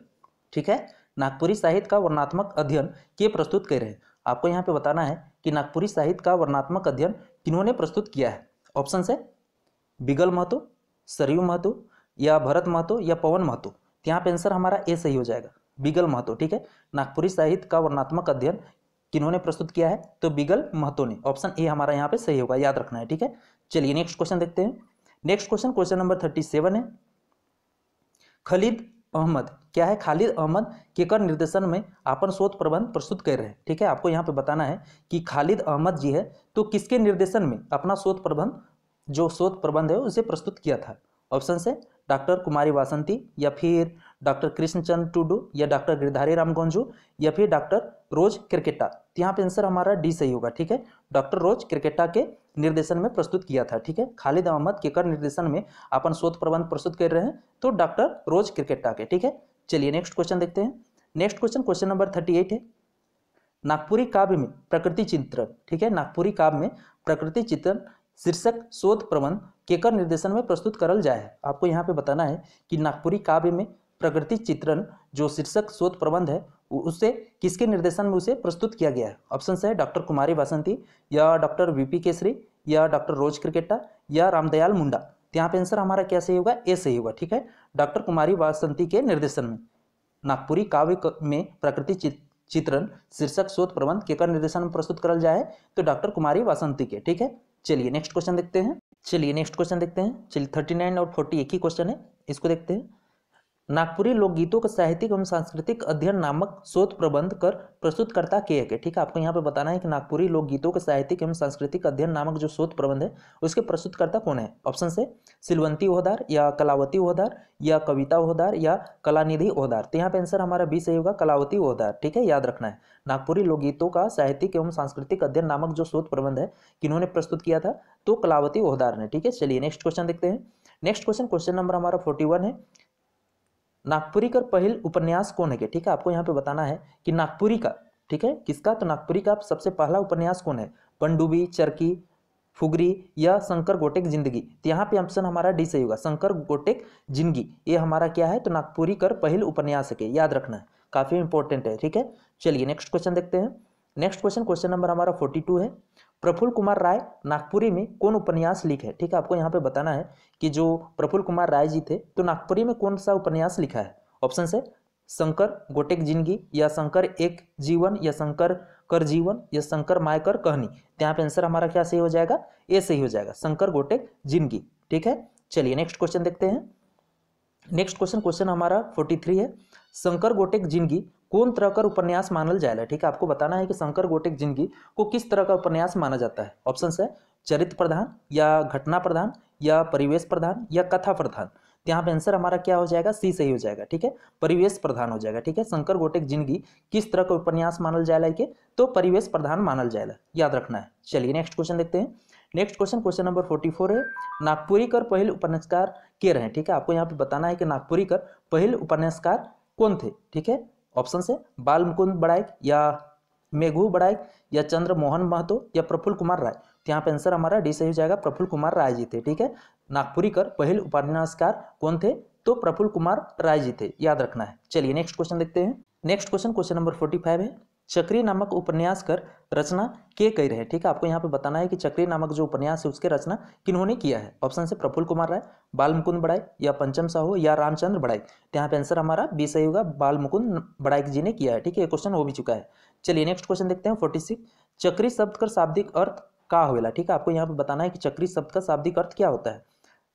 ठीक है, नागपुरी साहित्य का वर्णनात्मक अध्ययन के प्रस्तुत कर रहे हैं। आपको यहाँ पे बताना है कि नागपुरी साहित्य का वर्णनात्मक अध्ययन किन्होंने प्रस्तुत किया है। ऑप्शन है बिगल महतो, सरयू महतो या भरत महतो या पवन महतो। तो यहाँ पे आंसर हमारा ए सही हो जाएगा, बिगल महतो। ठीक है, नागपुरी साहित्य का वर्णनात्मक अध्ययन किन्होंने प्रस्तुत किया है, तो बिगल महतो ने। ऑप्शन ए हमारा यहाँ पे सही होगा, याद रखना है। ठीक है, चलिए नेक्स्ट क्वेश्चन देखते हैं। नेक्स्ट क्वेश्चन, क्वेश्चन नंबर 37 है, खालिद अहमद क्या है, खालिद अहमद केकर निर्देशन में अपन शोध प्रबंध प्रस्तुत कर रहे हैं। ठीक है, आपको यहाँ पे बताना है कि खालिद अहमद जी है तो किसके निर्देशन में अपना शोध प्रबंध जो शोध प्रबंध है उसे प्रस्तुत किया था। ऑप्शन है डॉक्टर कुमारी वासंती, या फिर डॉक्टर कृष्णचंद्र टुडू, या डॉक्टर गिरधारी राम गंजू, या फिर डॉक्टर रोज क्रिकेटा। तो यहाँ पे आंसर हमारा डी सही होगा। ठीक है, डॉक्टर रोज क्रिकेटा के निर्देशन में प्रस्तुत किया था। ठीक है, खालिद अहमद केकर निर्देशन में अपन शोध प्रबंध प्रस्तुत कर रहे हैं तो डॉक्टर रोज क्रिकेटा के। ठीक है, चलिए नेक्स्ट क्वेश्चन देखते हैं। नेक्स्ट क्वेश्चन, क्वेश्चन नंबर 38 है, नागपुरी काव्य में प्रकृति चित्रण। ठीक है, नागपुरी काव्य में प्रकृति चित्रण शीर्षक शोध प्रबंध केकर निर्देशन में प्रस्तुत करल जाए है। आपको यहाँ पे बताना है कि नागपुरी काव्य में प्रकृति चित्रण जो शीर्षक शोध प्रबंध है उसे किसके निर्देशन में उसे प्रस्तुत किया गया है। ऑप्शन है डॉक्टर कुमारी वासंती, या डॉक्टर वीपी केसरी, या डॉक्टर रोज क्रिकेटा, या रामदयाल मुंडा। तो यहाँ पे आंसर हमारा क्या सही होगा, ए सही होगा। ठीक है, डॉक्टर कुमारी वासंती के निर्देशन में नागपुरी काव्य में प्रकृति चित्रण शीर्षक शोध प्रबंध केकर निर्देशन में प्रस्तुत करल जाए तो डॉक्टर कुमारी वासंती के। ठीक है, चलिए नेक्स्ट क्वेश्चन देखते हैं। चलिए 39 और 40 एक ही क्वेश्चन है, इसको देखते हैं। नागपुरी लोकगीतों का साहित्यिक एवं सांस्कृतिक अध्ययन नामक शोध प्रबंध कर प्रस्तुतकर्ता के है। ठीक है, आपको यहाँ पे बताना है कि नागपुरी लोकगीतों के साहित्यिक एवं सांस्कृतिक अध्ययन नामक जो शोध प्रबंध है उसके प्रस्तुतकर्ता कौन है। ऑप्शन है सिलवंती ओहदार, या कलावती ओहदार, या कविता ओहदार, या कलानिधि ओहदार। तो यहाँ पे आंसर हमारा बी सही होगा, कलावती ओहदार। ठीक है, याद रखना है नागपुरी लोकगीतों का साहित्यिक एवं सांस्कृतिक अध्ययन नामक जो शोध प्रबंध है किन्होंने प्रस्तुत किया था तो कलावती ओहदार ने। ठीक है, चलिए नेक्स्ट क्वेश्चन देखते हैं। नेक्स्ट क्वेश्चन, क्वेश्चन नंबर हमारा 41 है, नागपुरी का पहल उपन्यास कौन है। ठीक है, आपको यहाँ पे बताना है कि नागपुरी का, ठीक है, किसका, तो नागपुरी का सबसे पहला उपन्यास कौन है, पनडुब्बी, चरखी, फुगरी, या शंकर गोटेक जिंदगी। तो यहाँ पे ऑप्शन हमारा डी सही होगा, शंकर गोटेक जिंदगी। ये हमारा क्या है, तो नागपुरी कर पहल उपन्यास है, याद रखना है, काफी इंपॉर्टेंट है। ठीक है, चलिए नेक्स्ट क्वेश्चन देखते हैं। नेक्स्ट क्वेश्चन, क्वेश्चन नंबर हमारा 42 है, प्रफुल्ल कुमार राय नागपुरी में कौन उपन्यास लिखे। ठीक है, आपको यहाँ पे बताना है कि जो प्रफुल्ल कुमार राय जी थे तो नागपुरी में कौन सा उपन्यास लिखा है। ऑप्शन है शंकर गोटेक जिंदगी, या शंकर एक जीवन, या शंकर कर जीवन, या शंकर मायकर कहानी। तो यहाँ पे आंसर हमारा क्या सही हो जाएगा, ए सही हो जाएगा, शंकर गोटेक जिंदगी। ठीक है, चलिए नेक्स्ट क्वेश्चन देखते हैं। नेक्स्ट क्वेश्चन, क्वेश्चन हमारा 43 है, शंकर गोटेक जिंदगी कौन तरह का उपन्यास मानल जाएगा। ठीक है, आपको बताना है कि शंकर गोटेक जिंदगी को किस तरह का उपन्यास माना जाता है। ऑप्शन है चरित्र प्रधान, या घटना प्रधान, या परिवेश प्रधान, या कथा प्रधान। तो यहाँ पे आंसर हमारा क्या हो जाएगा, सी सही हो जाएगा। ठीक है, परिवेश प्रधान हो जाएगा। ठीक है, शंकर गोटेक जिंदगी किस तरह का उपन्यास मानल जाएगा तो परिवेश प्रधान मानल जाएगा, याद रखना है। चलिए नेक्स्ट क्वेश्चन देखते हैं। नेक्स्ट क्वेश्चन, क्वेश्चन नंबर 44 है, नागपुरी कर पहल उपन्यासकार के रहे। ठीक है, आपको यहाँ पे बताना है कि नागपुरी कर पहल उपन्यासकार कौन थे। ठीक है, ऑप्शन है बाल मुकुंद बड़ाइक, या मेघू बड़ाइक, या चंद्र मोहन महतो, या प्रफुल्ल कुमार राय। तो यहाँ पे आंसर हमारा डी सही हो जाएगा, प्रफुल्ल कुमार राय जी थे। ठीक है, नागपुरी कर पहल उपन्यासकार कौन थे तो प्रफुल्ल कुमार राय जी थे, याद रखना है। चलिए नेक्स्ट क्वेश्चन देखते हैं। नेक्स्ट क्वेश्चन, क्वेश्चन नंबर 45 है, चक्री नामक उपन्यास कर रचना के कई रहे। ठीक है, आपको यहाँ पे बताना है कि चक्री नामक जो उपन्यास है उसके रचना किन्होंने किया है। ऑप्शन से प्रफुल्ल कुमार राय, बाल मुकुंद बड़ाइक, या पंचम साहू, या रामचंद्र बड़ाइक। तो यहाँ पे आंसर हमारा बी सही होगा, बाल मुकुंद बड़ाइक जी ने किया है। ठीक है, क्वेश्चन हो भी चुका है। चलिए नेक्स्ट क्वेश्चन देखते हैं 46, चक्री शब्द का शाब्दिक अर्थ का होवेला। ठीक है, आपको यहाँ पे बताना है कि चक्री शब्द का शाब्दिक अर्थ क्या होता है,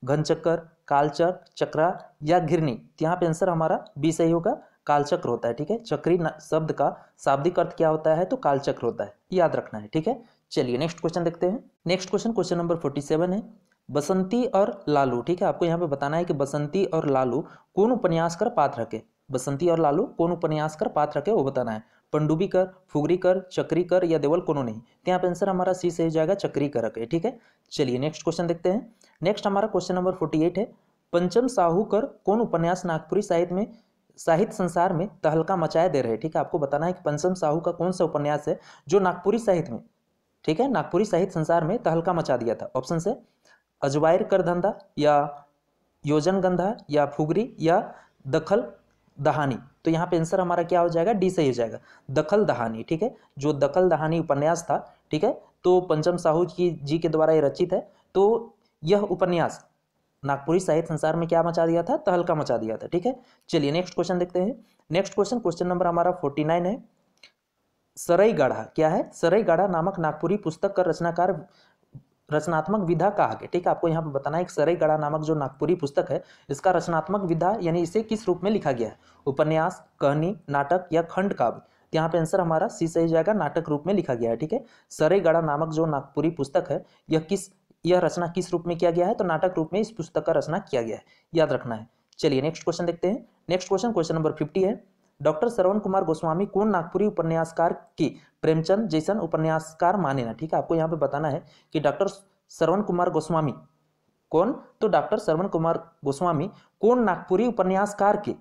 घन चक्कर, कालचक्र, चक्रा, या घिरनी। तो यहाँ पे आंसर हमारा बी सही होगा, कालचक्र होता है। ठीक है, चक्री शब्द का शाब्दिक अर्थ क्या होता है तो कालचक्र होता है, याद रखना है। ठीक है, चलिए नेक्स्ट क्वेश्चन देखते हैं। नेक्स्ट क्वेश्चन, क्वेश्चन नंबर 47 है, बसंती और लालू। ठीक है, आपको यहाँ पे बताना है कि बसंती और लालू कौन उपन्यास कर पात्र रखे। बसंती और लालू कौन उपन्यास कर पात्र रखे वो बताना है, पनडुब्बी कर, फुगरी कर, चक्री कर, या देवल कोनो नहीं। तो यहाँ पे आंसर हमारा सी से हो जाएगा, चक्री कर रखे। ठीक है, चलिए नेक्स्ट क्वेश्चन देखते हैं। नेक्स्ट हमारा क्वेश्चन नंबर 48 है, पंचम साहू कर कौन उपन्यास नागपुरी साहित्य संसार में तहलका मचाए दे रहे। ठीक है, आपको बताना है कि पंचम साहू का कौन सा उपन्यास है जो नागपुरी साहित्य में, ठीक है, नागपुरी साहित्य संसार में तहलका मचा दिया था। ऑप्शन है अजवायर कर धंधा, या योजन गंधा, या फुगरी, या दखल दहानी। तो यहाँ पे आंसर हमारा क्या हो जाएगा, डी सही हो जाएगा, दखल दहानी। ठीक है, जो दखल दहानी उपन्यास था, ठीक है, तो पंचम साहू जी के द्वारा ये रचित है। तो यह उपन्यास नागपुरी साहित्य संसार में क्या मचा दिया था, तहलका मचा दिया था। ठीक है, चलिए नेक्स्ट क्वेश्चन देखते हैं। नेक्स्ट क्वेश्चन, क्वेश्चन नंबर हमारा 49 है, सरई गाढ़ा क्या है, सरई गाढ़ा नामक नागपुरी पुस्तक का रचनाकार रचनात्मक विधा कहा गया, ठीक है। आपको यहाँ पे बताना है एक सरईगढ़ा नामक जो नागपुरी पुस्तक है, इसका रचनात्मक विधा यानी इसे किस रूप में लिखा गया है, उपन्यास, कहानी, नाटक या खंड काव्य। तो यहाँ पे आंसर हमारा सी सही जाएगा, नाटक रूप में लिखा गया है, ठीक है। सरईगढ़ा नामक जो नागपुरी पुस्तक है यह रचना किस रूप में किया गया है, तो नाटक रूप में इस पुस्तक का रचना किया गया है, याद रखना है। चलिए नेक्स्ट क्वेश्चन देखते हैं। नेक्स्ट क्वेश्चन नंबर 50 है, डॉक्टर श्रवण कुमार गोस्वामी कौन नागपुरी उपन्यासकार की प्रेमचंद जैसन उपन्यासकार माने ना, ठीक है। आपको यहाँ पे बताना है कि डॉक्टर श्रवण कुमार गोस्वामी कौन, तो डॉक्टर श्रवण कुमार गोस्वामी कौन नागपुरी उपन्यासकार के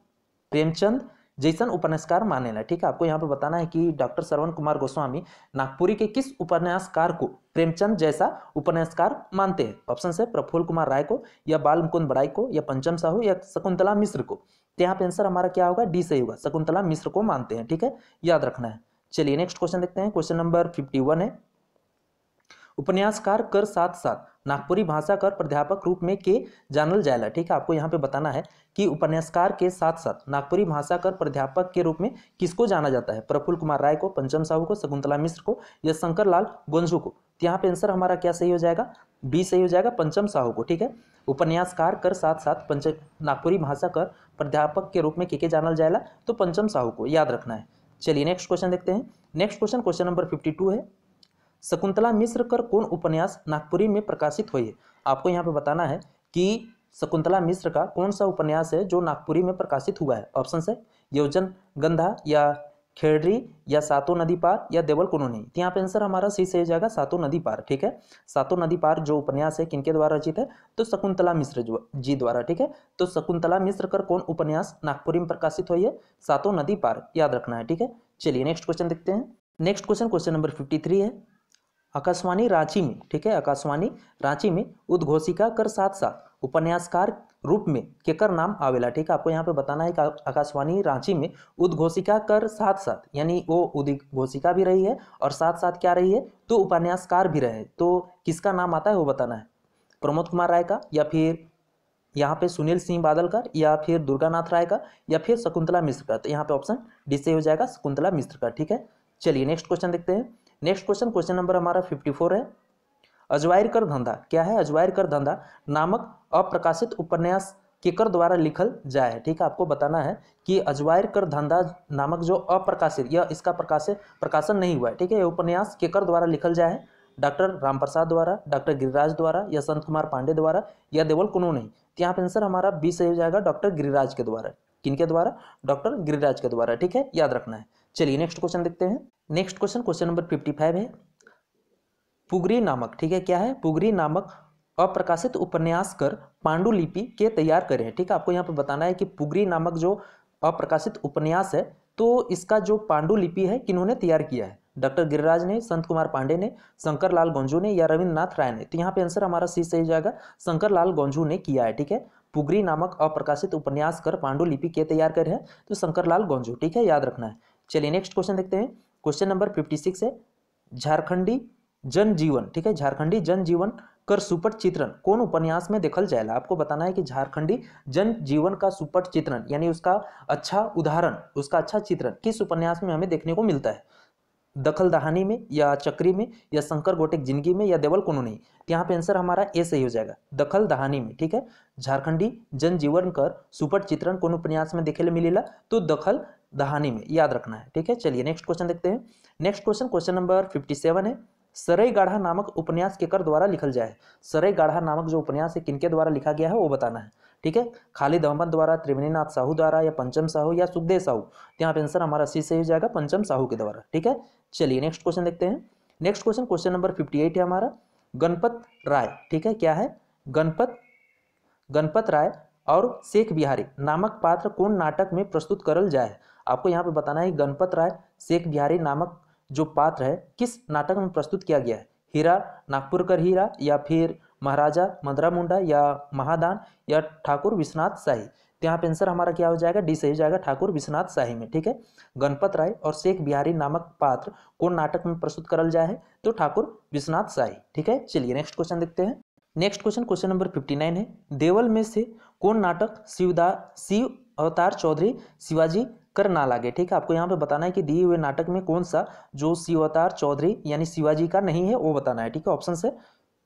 प्रेमचंद जैसन उपन्यासकार माने ना, ठीक है। आपको यहाँ पे बताना है कि डॉक्टर श्रवण कुमार गोस्वामी नागपुरी के किस उपन्यासकार को प्रेमचंद जैसा उपन्यासकार मानते हैं। ऑप्शन है प्रफुल्ल कुमार राय को, या बाल मुकुंद बड़ाई को, या पंचम साहू, या शकुंतला मिश्र को। तो यहाँ पे आंसर हमारा क्या होगा, डी सही होगा, शकुंतला मिश्र को मानते हैं, ठीक है, याद रखना है। चलिए नेक्स्ट क्वेश्चन देखते हैं। क्वेश्चन नंबर 51 है, उपन्यासकार कर साथ साथ नागपुरी भाषा कर प्राध्यापक रूप में के जानल जायला, ठीक है। आपको यहाँ पे बताना है कि उपन्यासकार के साथ साथ नागपुरी भाषा कर प्राध्यापक के रूप में किसको जाना जाता है, प्रफुल्ल कुमार राय को, पंचम साहू को, शकुंतला मिश्र को, या शंकर लाल गोंझू को। तो यहाँ पे आंसर हमारा क्या सही हो जाएगा, बी सही हो जाएगा, पंचम साहू को, ठीक है। उपन्यासकार कर साथ साथ नागपुरी भाषा कर प्राध्यापक के रूप में के जानल जायला, तो पंचम साहू को, याद रखना है। चलिए नेक्स्ट क्वेश्चन देखते हैं। नेक्स्ट क्वेश्चन नंबर 52 है, शकुंतला मिश्र कर कौन उपन्यास नागपुरी में प्रकाशित हुई है। आपको यहाँ पे बताना है कि शकुंतला मिश्र का कौन सा उपन्यास है जो नागपुरी में प्रकाशित हुआ है। ऑप्शन है योजन गंधा, या खेड़री, या सातों नदी पार, या देवल कुनूनी। तो यहाँ पे आंसर हमारा सी से जाएगा, सातों नदी पार, ठीक है। सातों नदी पार जो उपन्यास है किनके द्वारा रचित है, तो शकुंतला मिश्र जी द्वारा, ठीक है। तो शकुंतला मिश्र कर कौन उपन्यास नागपुरी में प्रकाशित हुई है, सातों नदी पार, याद रखना है, ठीक है। चलिए नेक्स्ट क्वेश्चन देखते हैं। नेक्स्ट क्वेश्चन नंबर 53 है, आकाशवाणी रांची में, ठीक है, आकाशवाणी रांची में उद्घोषिका कर साथ साथ उपन्यासकार रूप में केकर नाम आवेला, ठीक है। आपको यहाँ पे बताना है कि आकाशवाणी रांची में उद्घोषिका कर साथ साथ यानी वो उद्घोषिका भी रही है और साथ साथ क्या रही है, तो उपन्यासकार भी रहे, तो किसका नाम आता है वो बताना है, प्रमोद कुमार राय का, या फिर यहाँ पे सुनील सिंह बादलकर, या फिर दुर्गानाथ राय का, या फिर शकुंतला मिश्र का। तो यहाँ पे ऑप्शन डी से हो जाएगा, शकुंतला मिश्र का, ठीक है। चलिए नेक्स्ट क्वेश्चन देखते हैं। नेक्स्ट क्वेश्चन नंबर हमारा 54 है, अजवायर कर धंधा, क्या है, अजवायर कर धंधा नामक अप्रकाशित उपन्यास केकर द्वारा लिखल जाए है, ठीक है। आपको बताना है कि अजवायर कर धंधा नामक जो अप्रकाशित या इसका प्रकाशन नहीं हुआ है, ठीक है, यह उपन्यास केकर द्वारा लिखल जाए है, डॉक्टर रामप्रसाद द्वारा, डॉक्टर गिरिराज द्वारा, या संत कुमार पांडे द्वारा, या देवल कुनूनी। तो यहाँ पे आंसर हमारा बी सही हो जाएगा, डॉक्टर गिरिराज के द्वारा। किनके द्वारा, डॉक्टर गिरिराज के द्वारा, ठीक है, याद रखना है। चलिए नेक्स्ट क्वेश्चन देखते हैं। नेक्स्ट क्वेश्चन नंबर 55 है, पुगरी नामक, ठीक है, क्या है, पुगरी नामक अप्रकाशित उपन्यास कर पांडुलिपि के तैयार करें, ठीक है। आपको यहाँ पे बताना है कि पुगरी नामक जो अप्रकाशित उपन्यास है, तो इसका जो पांडुलिपि है किन्होंने तैयार किया है, डॉक्टर गिरिराज ने, संत कुमार पांडे ने, शंकर लाल गोंझू ने, या रविंद्रनाथ राय ने। तो यहाँ पे आंसर हमारा सी सही जाएगा, शंकर लाल गोंझू ने किया है, ठीक है। पुगरी नामक अप्रकाशित उपन्यास कर पांडुलिपि के तैयार करे हैं, तो शंकर लाल गोंझू, ठीक है, याद रखना है। चलिए नेक्स्ट क्वेश्चन देखते हैं। क्वेश्चन नंबर 56 है, झारखंडी जनजीवन, ठीक है, झारखंडी जनजीवन कर सुपट चित्रण कौन उपन्यास में देखल जाएगा। आपको बताना है कि झारखंडी जनजीवन का सुपट चित्रण यानी उसका अच्छा उदाहरण, उसका अच्छा चित्रण किस उपन्यास में हमें देखने को मिलता है, दखल दहानी में, या चक्री में, या शंकर गोटेक जिंदगी में, या देवल कुनूनी। यहाँ पे आंसर हमारा ए सही हो जाएगा, दखल दहानी में, ठीक है। झारखंडी जनजीवन कर सुपट चित्रण कौन उपन्यास में देखे मिलेला, तो दखल दहानी में, याद रखना है, ठीक है। चलिए नेक्स्ट क्वेश्चन देखते हैं। नेक्स्ट क्वेश्चन नंबर 57 है, सरईगढ़ा नामक उपन्यास केकर द्वारा लिखल जाए। सरईगढ़ा नामक जो उपन्यास है किनके द्वारा लिखा गया है वो बताना है, ठीक है। खालिद अहमद द्वारा, त्रिवेणीनाथ साहू द्वारा, या पंचम साहू, या सुखदेव साहू। यहाँ पे आंसर हमारा सी सही हो जाएगा, पंचम साहू के द्वारा, ठीक है। चलिए नेक्स्ट क्वेश्चन देखते हैं। नेक्स्ट क्वेश्चन नंबर 58 है हमारा, गणपत राय, ठीक है, क्या है, गणपत राय और शेख बिहारी नामक पात्र कौन नाटक में प्रस्तुत करल जाए। आपको यहाँ पे बताना है गणपत राय शेख बिहारी नामक जो पात्र है किस नाटक में प्रस्तुत किया गया है, हीरा नागपुरकर हीरा, या फिर महाराजा मदरा मुंडा, या महादान, या ठाकुर विश्वनाथ शाही। तो यहाँ पे आंसर हमारा क्या हो जाएगा, डी सही हो जाएगा, ठाकुर विश्वनाथ शाही में, ठीक है। गणपत राय और शेख बिहारी नामक पात्र कौन नाटक में प्रस्तुत करल जाए है, तो ठाकुर विश्वनाथ शाही, ठीक है। चलिए नेक्स्ट क्वेश्चन देखते हैं। नेक्स्ट क्वेश्चन नंबर 59 है, देवल में से कौन नाटक शिव अवतार चौधरी शिवाजी कर ना लागे, ठीक है। आपको यहाँ पे बताना है कि दिए हुए नाटक में कौन सा जो शिव अवतार चौधरी यानी शिवाजी का नहीं है वो बताना है, ठीक है। ऑप्शन है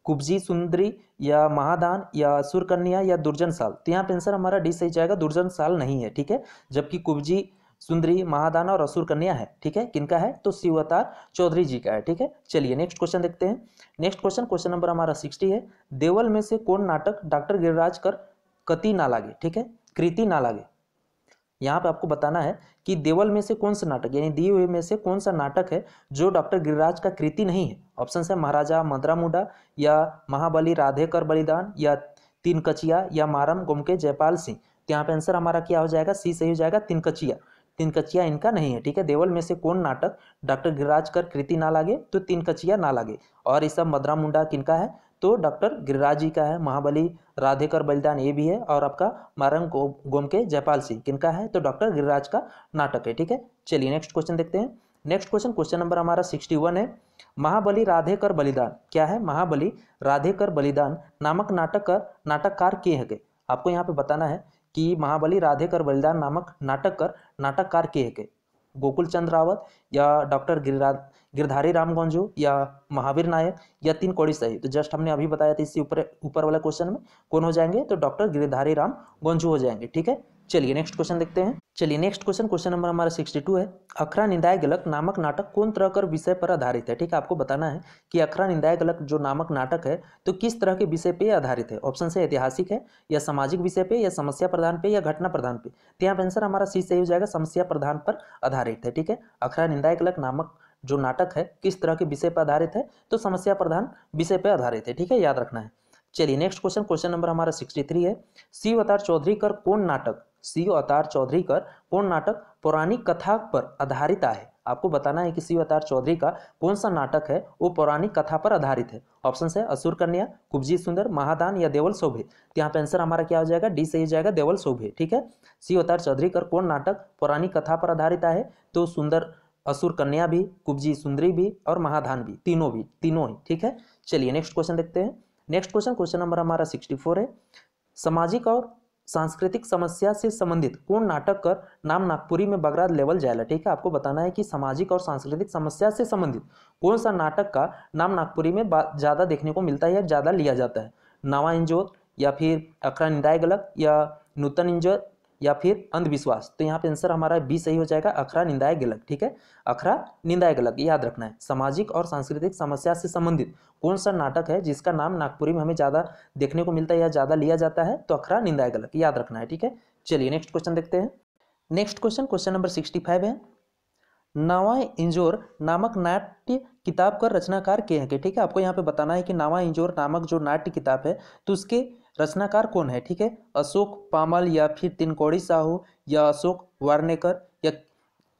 कुब्जी सुंदरी या महादान या असुर कन्या या दुर्जन साल। तो यहाँ पे आंसर हमारा डी सही जाएगा, दुर्जन साल नहीं है, ठीक है। जबकि कुब्जी सुंदरी, महादाना और असुर कन्या है, ठीक है। किनका है? तो शिव अवतार चौधरी जी का है, ठीक है। चलिए नेक्स्ट क्वेश्चन देखते हैं। नेक्स्ट क्वेश्चन नंबर हमारा 60 है। देवल में से कौन नाटक डॉक्टर गिरिराज कर कति ना लागे, ठीक है, कृति ना लागे। यहाँ पे आपको बताना है कि देवल में से कौन सा नाटक यानी दिए हुए में से कौन सा नाटक है जो डॉक्टर गिरिराज का कृति नहीं है। ऑप्शन है महाराजा मंदरामुंडा या महाबली राधे कर बलिदान या तीन कचिया या मारम गुमके जयपाल सिंह। तो यहाँ पे आंसर हमारा क्या हो जाएगा? सी सही हो जाएगा, तीन कचिया। तीन कचिया इनका नहीं है, ठीक है। देवल में से कौन नाटक डॉक्टर गिरिराज कर कृति ना लागे, तो तीन कचिया ना लागे। और ये सब मंदरामुंडा किनका है? तो डॉक्टर गिरिराज जी का है। महाबली राधेकर बलिदान ये भी है। और आपका मारंग गोमके जयपाल सिंह किनका है? तो डॉक्टर गिरिराज का नाटक है, ठीक है। चलिए नेक्स्ट क्वेश्चन देखते हैं। नेक्स्ट क्वेश्चन नंबर हमारा 61 है। महाबली राधेकर बलिदान क्या है? महाबली राधेकर बलिदान नामक नाटककार के है? आपको यहाँ पे बताना है कि महाबली राधेकर बलिदान नामक नाटककार के है? गोकुल चंद्र रावत या डॉक्टर गिरधारी राम गोंजू या महावीर नायक या तीन कोड़ी सही। तो जस्ट हमने अभी बताया था इससे ऊपर वाला क्वेश्चन में कौन हो जाएंगे? तो डॉक्टर गिरधारी राम गोंजू हो जाएंगे, ठीक है। चलिए नेक्स्ट क्वेश्चन देखते हैं। चलिए नेक्स्ट क्वेश्चन नंबर हमारा 62 है। अखरा निंदाय गलक नामक नाटक कौन तरह कर विषय पर आधारित है, ठीक है। आपको बताना है कि अखरा निंदाय गलक जो नामक नाटक है तो किस तरह के विषय पे आधारित है। ऑप्शन से ऐतिहासिक है या सामाजिक विषय पे या समस्या प्रधान पे या घटना प्रधान पे। तो यहाँ पे आंसर हमारा सी सही हो जाएगा, समस्या प्रधान पर आधारित है, ठीक है। अखरा निंदाय गलक नामक जो नाटक है किस तरह के विषय पर आधारित है? तो समस्या प्रधान विषय पर आधारित है, ठीक है, याद रखना है। चलिए नेक्स्ट क्वेश्चन नंबर हमारा 63 है। शिव अवतार चौधरी कर कौन नाटक पौराणिक कथा पर आधारित है? आपको बताना है कि शिव अवतार चौधरी का कौन सा नाटक है वो पौराणिक कथा पर आधारित है। ऑप्शन है असुर कन्या, कुब्जी सुंदर, महादान या देवल शोभे। तो यहाँ पे आंसर हमारा क्या हो जाएगा? डी सही हो जाएगा, देवल शोभे, ठीक है। शिव अवतार चौधरी कर कौन नाटक पौराणिक कथा पर आधारित है? तो सुंदर असुर कन्या भी, कुब्जी सुंदरी भी और महादान भी, तीनों ही, ठीक है। चलिए नेक्स्ट क्वेश्चन देखते हैं। नेक्स्ट क्वेश्चन नंबर हमारा 64 है। सामाजिक और सांस्कृतिक समस्या से संबंधित कौन नाटक कर नाम नागपुरी में बगराज लेवल जाएला, ठीक है। आपको बताना है कि सामाजिक और सांस्कृतिक समस्या से संबंधित कौन सा नाटक का नाम नागपुरी में ज़्यादा देखने को मिलता है या ज़्यादा लिया जाता है। नवा इंजोर या फिर अखरा निंदाय गलक या नूतन इंजोर या फिर अंधविश्वास। तो यहाँ पे आंसर हमारा बी सही हो जाएगा, अखरा निंदाय गलक, ठीक है। अखरा निंदाय गलक याद रखना है। सामाजिक और सांस्कृतिक समस्या से संबंधित कौन सा नाटक है जिसका नाम नागपुरी में हमें ज़्यादा देखने को मिलता है या ज़्यादा लिया जाता है? तो अखरा निंदाय गलक याद रखना है, ठीक है। चलिए नेक्स्ट क्वेश्चन देखते हैं। नेक्स्ट क्वेश्चन नंबर 65 है। नावा इंजोर नामक नाट्य किताब का रचनाकार के हैं, ठीक है। आपको यहाँ पे बताना है कि नावा इंजोर नामक जो नाट्य किताब है तो उसके रचनाकार कौन है, ठीक है। अशोक पामल या फिर तिनकोड़ी साहू या अशोक वार्नेकर या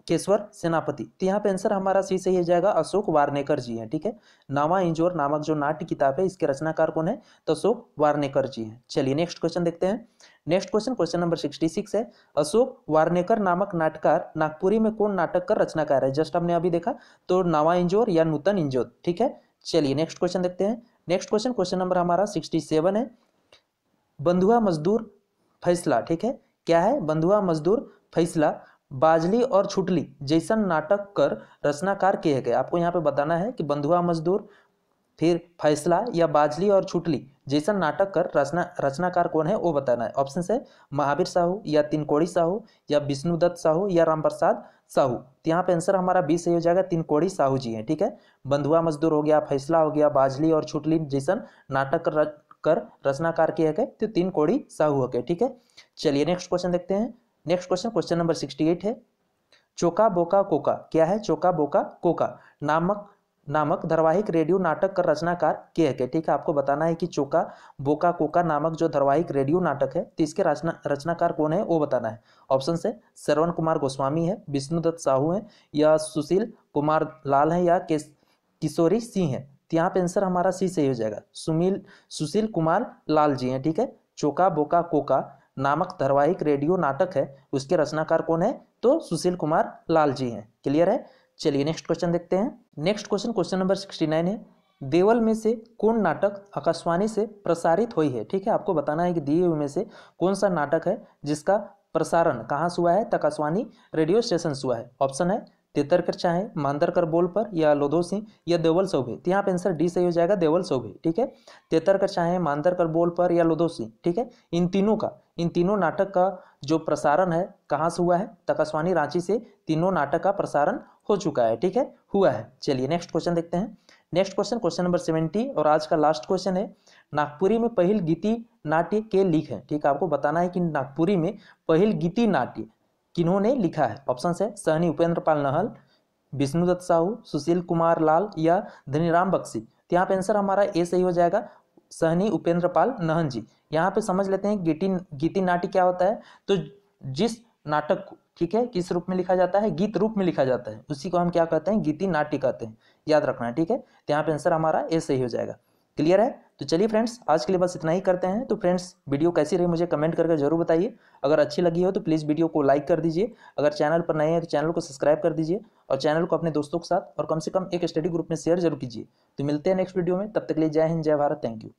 केशवर सेनापति। तो यहाँ पे आंसर हमारा सी सही हो जाएगा, अशोक वार्नेकर जी हैं, ठीक है। नावा इंजोर नामक जो नाट्य किताब है इसके रचनाकार कौन है? तो अशोक वार्नेकर जी हैं। चलिए नेक्स्ट क्वेश्चन देखते हैं। नेक्स्ट क्वेश्चन नंबर 66 है। अशोक वार्नेकर नामक नाटककार नागपुरी में कौन नाटक का रचनाकार है? जस्ट हमने अभी देखा, तो नावा इंजोर या नूतन इंजोर, ठीक है। चलिए नेक्स्ट क्वेश्चन देखते हैं। नेक्स्ट क्वेश्चन नंबर हमारा 67 है। बंधुआ मजदूर फैसला, ठीक है। क्या है? बंधुआ मजदूर फैसला बाजली और छुटली जैसन नाटक कर रचनाकार किए गए। आपको यहाँ पे बताना है कि बंधुआ मजदूर, फिर फैसला या बाजली और छुटली जैसन नाटक कर रचनाकार कौन है वो बताना है। ऑप्शन है महावीर साहू या तिनकोड़ी साहू या विष्णुदत्त साहू या रामप्रसाद साहू। तो यहाँ पे आंसर हमारा बी सही हो जाएगा, तिनकोड़ी साहू जी हैं, ठीक है। बंधुआ मजदूर हो गया, फैसला हो गया, बाजली और छुटली जैसन नाटक कर रचनाकार किए गए तो तिनकोड़ी साहू हो गए, ठीक है। चलिए नेक्स्ट क्वेश्चन देखते हैं। नेक्स्ट क्वेश्चन नंबर 68 है। चोका बोका कोका। क्या है? चोका बोका कोका नामक धारावाहिक रेडियो नाटक का रचनाकार के है, ठीक है। आपको बताना है कि चोका बोका कोका नामक जो धारावाहिक रेडियो नाटक है तो इसके रचनाकार कौन है वो बताना है। ऑप्शन से श्रवण कुमार गोस्वामी है, विष्णुदत्त साहू है या सुशील कुमार लाल है या किशोरी सिंह है। तो यहाँ पे आंसर हमारा सी सही हो जाएगा, सुशील कुमार लाल जी हैं, ठीक है। चोका बोका कोका नामक धारावाहिक रेडियो नाटक है उसके रचनाकार कौन है? तो सुशील कुमार लाल जी हैं। क्लियर है? चलिए नेक्स्ट क्वेश्चन देखते हैं। नेक्स्ट क्वेश्चन नंबर 69 है। देवल में से कौन नाटक आकाशवाणी से प्रसारित हुई है, ठीक है। आपको बताना है कि दिए हुए में से कौन सा नाटक है जिसका प्रसारण कहाँ से हुआ है? तो आकाशवाणी रेडियो स्टेशन से हुआ है। ऑप्शन है तेतरकर चाहे, मांदरकर बोल पर, या लोधो सिंह, या देवल सौभे। तो यहाँ पे आंसर डी सही हो जाएगा, देवल सौभे। ठीक है, तेतरकर चाहे, मांदरकर बोल पर, या लोधो सिंह। ठीक है, इन तीनों नाटक का जो प्रसारण है कहाँ से हुआ है, तो आकाशवाणी रांची से तीनों नाटक का प्रसारण हो चुका है। ठीक है, हुआ है। चलिए नेक्स्ट क्वेश्चन देखते हैं। नेक्स्ट क्वेश्चन, क्वेश्चन नंबर 70 और आज का लास्ट क्वेश्चन है, नागपुरी में पहिल गीति नाट्य के लिख है। ठीक है, आपको बताना है कि नागपुरी में पहिल गीति नाट्य किन्होंने लिखा है। ऑप्शन है सहनी उपेंद्र पाल नहल, विष्णुदत्त साहू, सुशील कुमार लाल, या धनीराम बख्शी। तो यहाँ पे आंसर हमारा ए सही हो जाएगा, सहनी उपेंद्र पाल नहन जी। यहाँ पे समझ लेते हैं गीति नाट्य क्या होता है। तो जिस नाटक को, ठीक है, किस रूप में लिखा जाता है, गीत रूप में लिखा जाता है, उसी को हम क्या कहते हैं, गीति नाट्य कहते हैं। याद रखना है। ठीक है, तो यहाँ पे आंसर हमारा ए सही हो जाएगा। क्लियर है। तो चलिए फ्रेंड्स, आज के लिए बस इतना ही करते हैं। तो फ्रेंड्स, वीडियो कैसी रही मुझे कमेंट करके जरूर बताइए। अगर अच्छी लगी हो तो प्लीज़ वीडियो को लाइक कर दीजिए। अगर चैनल पर नए हैं तो चैनल को सब्सक्राइब कर दीजिए और चैनल को अपने दोस्तों के साथ और कम से कम एक स्टडी ग्रुप में शेयर जरूर कीजिए। तो मिलते हैं नेक्स्ट वीडियो में, तब तक के लिए जय हिंद, जय भारत, थैंक यू।